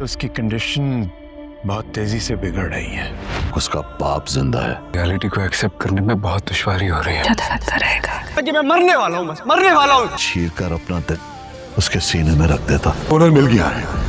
उसकी कंडीशन बहुत तेजी से बिगड़ रही है। उसका बाप जिंदा है। रियलिटी को एक्सेप्ट करने में बहुत दुश्वारी हो रही है। लगता रहेगा कि मैं मरने वाला हूँ, बस मरने वाला हूँ। चीर कर अपना दिल उसके सीने में रख देता। ओनर मिल गया है।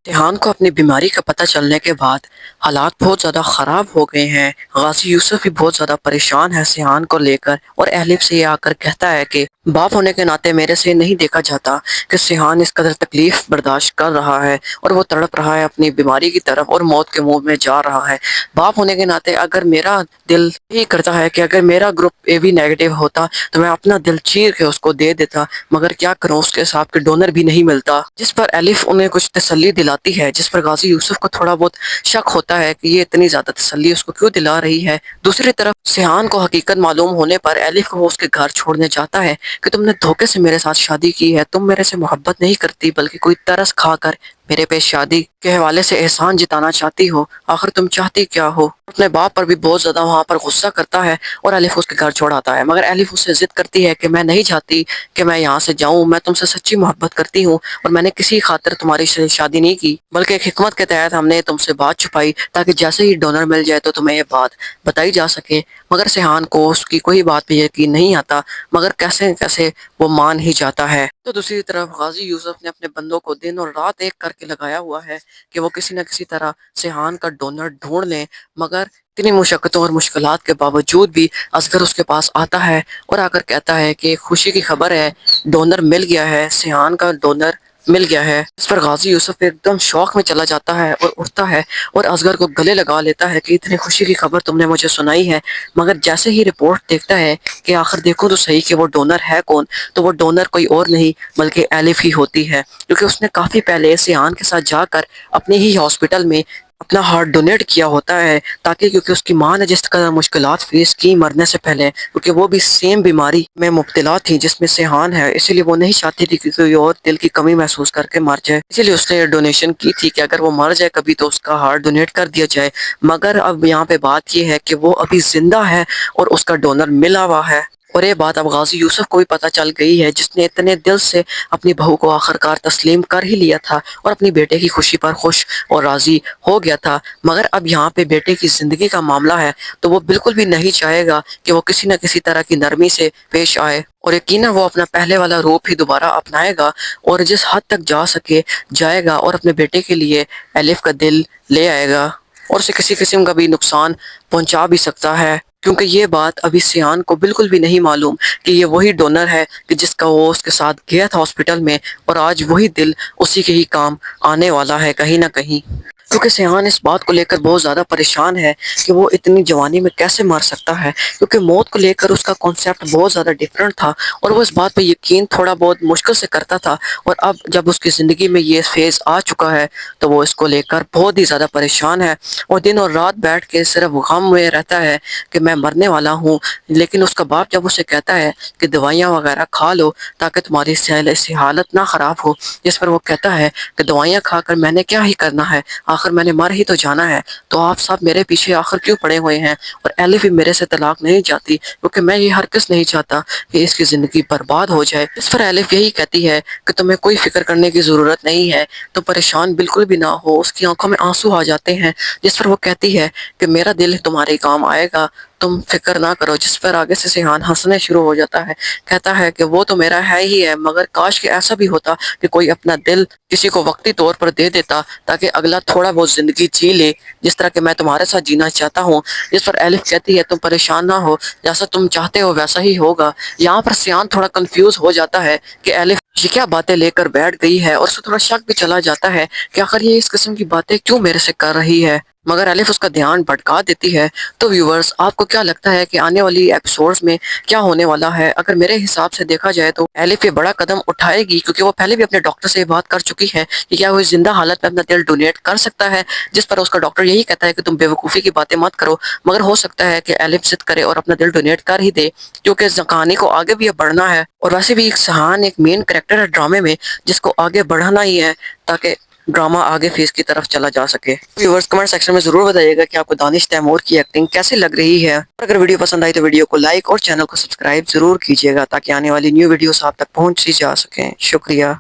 रेहान को अपनी बीमारी का पता चलने के बाद हालात बहुत ज़्यादा ख़राब हो गए हैं। गाजी यूसुफ भी बहुत ज़्यादा परेशान है रेहान को लेकर और अहलिफ से ये आकर कहता है कि बाप होने के नाते मेरे से नहीं देखा जाता कि रेहान इस कदर तकलीफ बर्दाश्त कर रहा है और वो तड़प रहा है अपनी बीमारी की तरफ और मौत के मुंह में जा रहा है। बाप होने के नाते अगर मेरा दिल ये करता है कि अगर मेरा ग्रुप ए बी नेगेटिव होता तो मैं अपना दिल चीर के उसको दे देता, मगर क्या करूँ उसके हिसाब के डोनर भी नहीं मिलता। जिस पर अलिफ उन्हें कुछ तसल्ली दिलाती है, जिस पर गाजी यूसुफ को थोड़ा बहुत शक होता है कि ये इतनी ज्यादा तसल्ली उसको क्यों दिला रही है। दूसरी तरफ रेहान को हकीकत मालूम होने पर अलिफ को वो उसके घर छोड़ने जाता है कि तुमने धोखे से मेरे साथ शादी की है, तुम मेरे से मोहब्बत नहीं करती बल्कि कोई तरस खाकर मेरे पे शादी के हवाले से एहसान जिताना चाहती हो। आखिर तुम चाहती क्या हो। अपने बाप पर भी बहुत ज्यादा वहां पर गुस्सा करता है और अलिफ उसके घर छोड़ आता है, मगर अलिफ उससे जिद करती है कि मैं नहीं चाहती कि मैं यहाँ से जाऊं, मैं तुमसे सच्ची मोहब्बत करती हूँ और मैंने किसी खातिर तुम्हारी शादी नहीं की, बल्कि एक हिकमत के तहत हमने तुमसे बात छुपाई ताकि जैसे ही डोनर मिल जाए तो तुम्हें ये बात बताई जा सके। मगर रेहान को उसकी कोई बात पे यकीन नहीं आता, मगर कैसे कैसे वो मान ही जाता है। तो दूसरी तरफ गाजी यूसुफ ने अपने बंदों को दिन और रात एक करके लगाया हुआ है कि वो किसी न किसी तरह रेहान का डोनर ढूंढ लें, मगर इतनी मुशक्क़तों और मुश्किलात के बावजूद भी असगर उसके पास आता है और आकर कहता है कि खुशी की खबर है, डोनर मिल गया है, रेहान का डोनर मिल गया है। इस पर गाजी यूसुफ एकदम शौक में चला जाता है और उठता है और असगर को गले लगा लेता है कि इतनी खुशी की खबर तुमने मुझे सुनाई है। मगर जैसे ही रिपोर्ट देखता है कि आखिर देखो तो सही कि वो डोनर है कौन, तो वो डोनर कोई और नहीं बल्कि अलिफ ही होती है, क्योंकि उसने काफ़ी पहले रेहान के साथ जाकर अपने ही हॉस्पिटल में अपना हार्ट डोनेट किया होता है, ताकि क्योंकि उसकी माँ ने जिस कदर मुश्किलात फेस की मरने से पहले, क्योंकि वो भी सेम बीमारी में मुब्तला थी जिसमें रेहान है, इसीलिए वो नहीं चाहती थी कि कोई और दिल की कमी महसूस करके मर जाए। इसीलिए उसने डोनेशन की थी कि अगर वो मर जाए कभी तो उसका हार्ट डोनेट कर दिया जाए। मगर अब यहाँ पे बात ये है कि वो अभी जिंदा है और उसका डोनर मिला हुआ है, और ये बात अब गाजी यूसुफ को भी पता चल गई है, जिसने इतने दिल से अपनी बहू को आखिरकार तस्लीम कर ही लिया था और अपनी बेटे की खुशी पर खुश और राजी हो गया था। मगर अब यहाँ पे बेटे की जिंदगी का मामला है तो वो बिल्कुल भी नहीं चाहेगा कि वो किसी न किसी तरह की नरमी से पेश आए, और यकीनन वो अपना पहले वाला रूप ही दोबारा अपनाएगा और जिस हद तक जा सके जाएगा और अपने बेटे के लिए अलिफ का दिल ले आएगा और उसे किसी किस्म का भी नुकसान पहुंचा भी सकता है, क्योंकि ये बात अभी रेहान को बिल्कुल भी नहीं मालूम कि ये वही डोनर है कि जिसका वो उसके साथ गया था हॉस्पिटल में, और आज वही दिल उसी के ही काम आने वाला है कहीं ना कहीं। क्योंकि रेहान इस बात को लेकर बहुत ज़्यादा परेशान है कि वो इतनी जवानी में कैसे मर सकता है, क्योंकि मौत को लेकर उसका कॉन्सेप्ट बहुत ज़्यादा डिफरेंट था और वो इस बात पर यकीन थोड़ा बहुत मुश्किल से करता था। और अब जब उसकी ज़िंदगी में ये फेज़ आ चुका है तो वो इसको लेकर बहुत ही ज़्यादा परेशान है और दिन और रात बैठ के सिर्फ गम में रहता है कि मैं मरने वाला हूँ। लेकिन उसका बाप जब उसे कहता है कि दवाइयाँ वगैरह खा लो ताकि तुम्हारी हालत ना ख़राब हो, जिस पर वो कहता है कि दवाइयाँ खाकर मैंने क्या ही करना है, आखिर मैंने मर ही तो जाना है, तो आप सब मेरे पीछे आखिर क्यों पड़े हुए हैं। और अलिफ भी मेरे से तलाक नहीं चाहती क्योंकि मैं ये हरगिज़ नहीं चाहता कि इसकी ज़िंदगी बर्बाद हो जाए। इस पर अलिफ यही कहती है कि तुम्हें कोई फिक्र करने की ज़रूरत नहीं है, तो परेशान बिल्कुल भी ना हो। उसकी आंखों में आंसू आ जाते हैं, जिस पर वो कहती है कि मेरा दिल तुम्हारे काम आएगा, तुम फिक्र ना करो। जिस पर आगे से रेहान हंसने शुरू हो जाता है, कहता है कि वो तो मेरा है ही है, मगर काश कि ऐसा भी होता कि कोई अपना दिल किसी को वक्ती तौर पर दे देता ताकि अगला थोड़ा बहुत जिंदगी जी ले, जिस तरह के मैं तुम्हारे साथ जीना चाहता हूँ। जिस पर अलिफ कहती है तुम परेशान ना हो, जैसा तुम चाहते हो वैसा ही होगा। यहाँ पर रेहान थोड़ा कंफ्यूज हो जाता है कि अलिफ ये क्या बातें लेकर बैठ गई है, और उसको थोड़ा शक भी चला जाता है कि आखिर ये इस किस्म की बातें क्यों मेरे से कर रही है, मगर अलिफ उसका ध्यान भटका देती है। तो व्यूवर्स, आपको क्या लगता है कि आने वाली एपिसोड्स में क्या होने वाला है? अगर मेरे हिसाब से देखा जाए तो अलिफ ये बड़ा कदम उठाएगी, क्योंकि वो पहले भी अपने डॉक्टर से बात कर चुकी है कि क्या वो जिंदा हालत में अपना दिल डोनेट कर सकता है, जिस पर उसका डॉक्टर यही कहता है कि तुम बेवकूफ़ी की बातें मत करो। मगर हो सकता है कि अलिफ जिद करे और अपना दिल डोनेट कर ही दे, क्योंकि इस कहानी को आगे भी बढ़ना है, और वैसे भी रेहान एक मेन कैरेक्टर है ड्रामे में जिसको आगे बढ़ाना ही है ताकि ड्रामा आगे फेस की तरफ चला जा सके। व्यूअर्स, कमेंट सेक्शन में जरूर बताइएगा कि आपको दानिश तैमूर की एक्टिंग कैसी लग रही है। अगर वीडियो पसंद आई तो वीडियो को लाइक और चैनल को सब्सक्राइब जरूर कीजिएगा ताकि आने वाली न्यू वीडियोस आप तक पहुंच जा सकें। शुक्रिया।